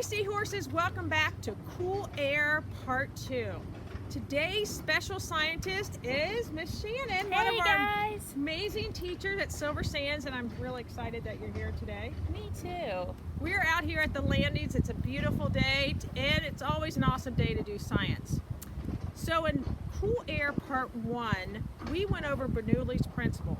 Seahorses, welcome back to Cool Air Part 2. Today's special scientist is Miss Shannon, one of our amazing teachers at Silver Sands, and I'm really excited that you're here today. Me too. We're out here at the landings. It's a beautiful day, and it's always an awesome day to do science. So in Cool Air Part 1, we went over Bernoulli's principle.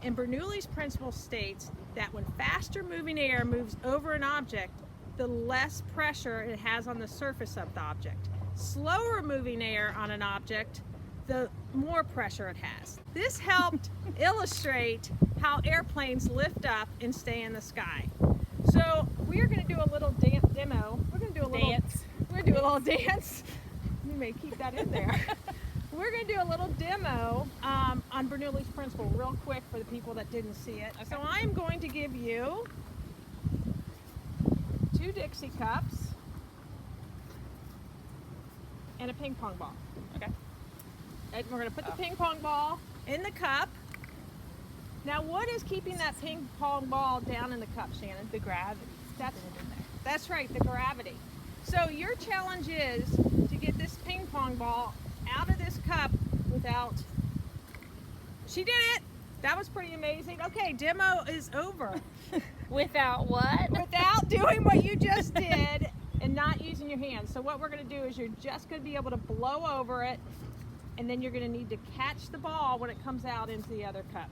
And Bernoulli's principle states that when faster moving air moves over an object, the less pressure it has on the surface of the object. Slower moving air on an object, the more pressure it has. This helped illustrate how airplanes lift up and stay in the sky. So we are going to do a little demo. We're going to do a little dance. We're going to do a little dance. You may keep that in there. We're going to do a little demo on Bernoulli's principle real quick for the people that didn't see it. Okay. So I'm going to give you 2 Dixie cups and a ping pong ball. Okay. And we're going to put the ping pong ball in the cup. Now, what is keeping that ping pong ball down in the cup, Shannon? The gravity. That's right, the gravity. So your challenge is to get this ping pong ball out of this cup without... She did it! That was pretty amazing. Okay, demo is over. Without what? Without doing what you just did and not using your hands. So what we're going to do is you're just going to be able to blow over it, and then you're going to need to catch the ball when it comes out into the other cup.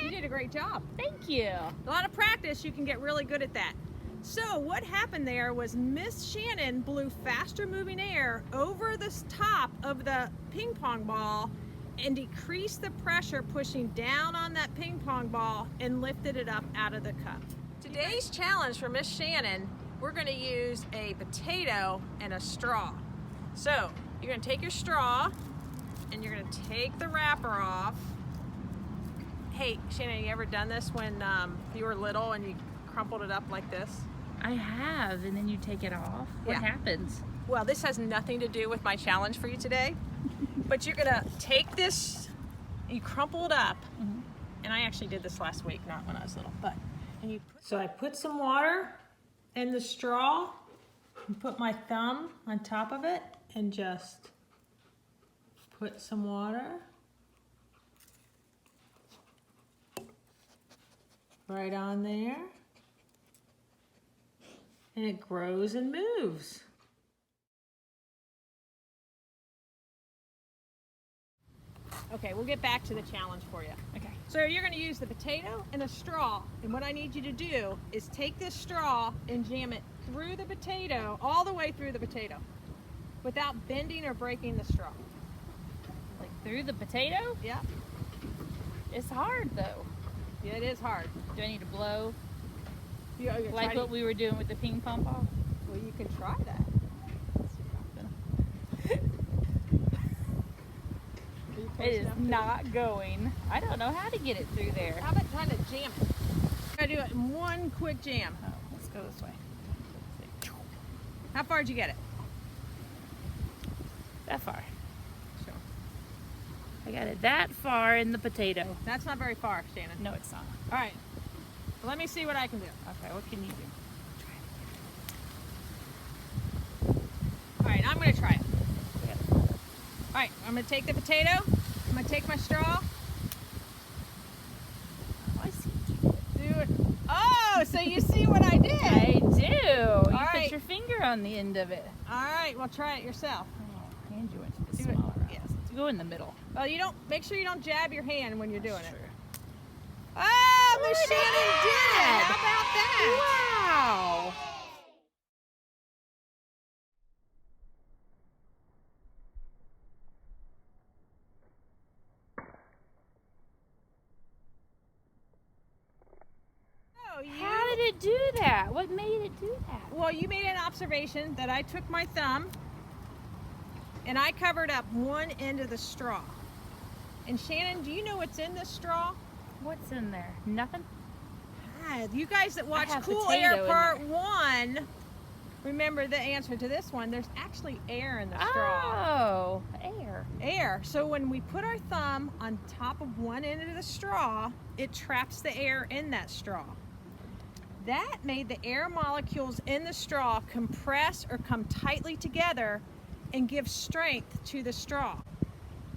You did a great job. Thank you. A lot of practice, you can get really good at that. So what happened there was Miss Shannon blew faster moving air over the top of the ping pong ball and decreased the pressure pushing down on that ping pong ball and lifted it up out of the cup. Today's challenge for Miss Shannon, we're going to use a potato and a straw. So you're going to take your straw and you're going to take the wrapper off. Hey, Shannon, you ever done this when you were little and you crumpled it up like this? I have, and then you take it off. What happens? Well, this has nothing to do with my challenge for you today, but you're gonna take this, you crumple it up, and I actually did this last week, not when I was little, but, so I put some water in the straw and put my thumb on top of it and just put some water right on there, and it grows and moves. Okay, we'll get back to the challenge for you. Okay. So you're going to use the potato and a straw, and what I need you to do is take this straw and jam it through the potato, all the way through the potato, without bending or breaking the straw. Like through the potato? Yeah. It's hard though. Yeah, it is hard. Do I need to blow? Like what we were doing with the ping pong ball? Well, you can try that. It is not going. I don't know how to get it through there. How about trying to jam it? Gotta do it in one quick jam. Oh, let's go this way. How far did you get it? That far. Sure. I got it that far in the potato. That's not very far, Shannon. No, it's not. All right. Well, let me see what I can do. Okay, what can you do? All right, I'm going to try it. All right, I'm going to take the potato. I'm going to take my straw. Oh, I see. Do it. Oh, so you see what I did? I do. You right. put your finger on the end of it. All right, well, try it yourself. Oh, and you went to the Do it. smaller round. Yes. Go in the middle. Well, make sure you don't jab your hand when you're doing it. Sure. Oh, Miss Shannon did it! How about that? Wow! How did it do that? What made it do that? Well, you made an observation that I took my thumb and I covered up one end of the straw. And Shannon, do you know what's in this straw? What's in there? Nothing? You guys that watch have Cool potato Air in Part there. 1, remember the answer to this one. There's actually air in the straw. Oh, air. Air. So when we put our thumb on top of one end of the straw, it traps the air in that straw. That made the air molecules in the straw compress or come tightly together and give strength to the straw.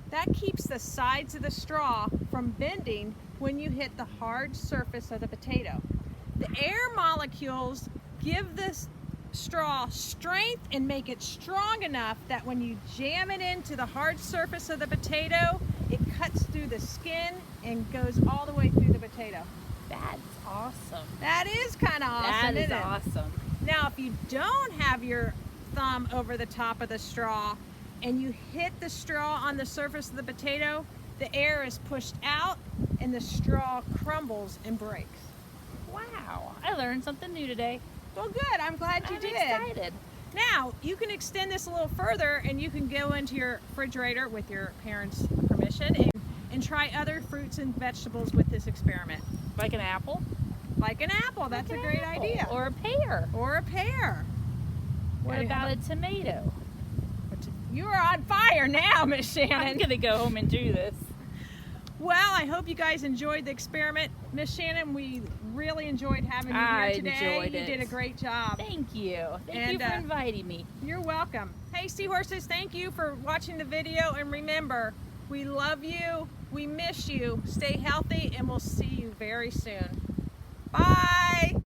That keeps the sides of the straw from bending when you hit the hard surface of the potato. The air molecules give this straw strength and make it strong enough that when you jam it into the hard surface of the potato, it cuts through the skin and goes all the way through the potato. That's awesome. That is kind of awesome, That is isn't it? awesome. Now, if you don't have your thumb over the top of the straw and you hit the straw on the surface of the potato, the air is pushed out and the straw crumbles and breaks. Wow, I learned something new today. Well, good. I'm glad you I'm did. excited. Now, you can extend this a little further and you can go into your refrigerator with your parents' permission and try other fruits and vegetables with this experiment. Like an apple? Like an apple. That's Like a an great apple. idea. Or a pear. Or a pear. What about a tomato? You are on fire now, Miss I'm Shannon. gonna go home and do this. Well, I hope you guys enjoyed the experiment. Miss Shannon, we really enjoyed having you I here today. enjoyed You it. did a great job. Thank you. Thank And, you for inviting me. You're welcome. Hey, Seahorses, thank you for watching the video. And remember, we love you. We miss you. Stay healthy, and we'll see you very soon. Bye.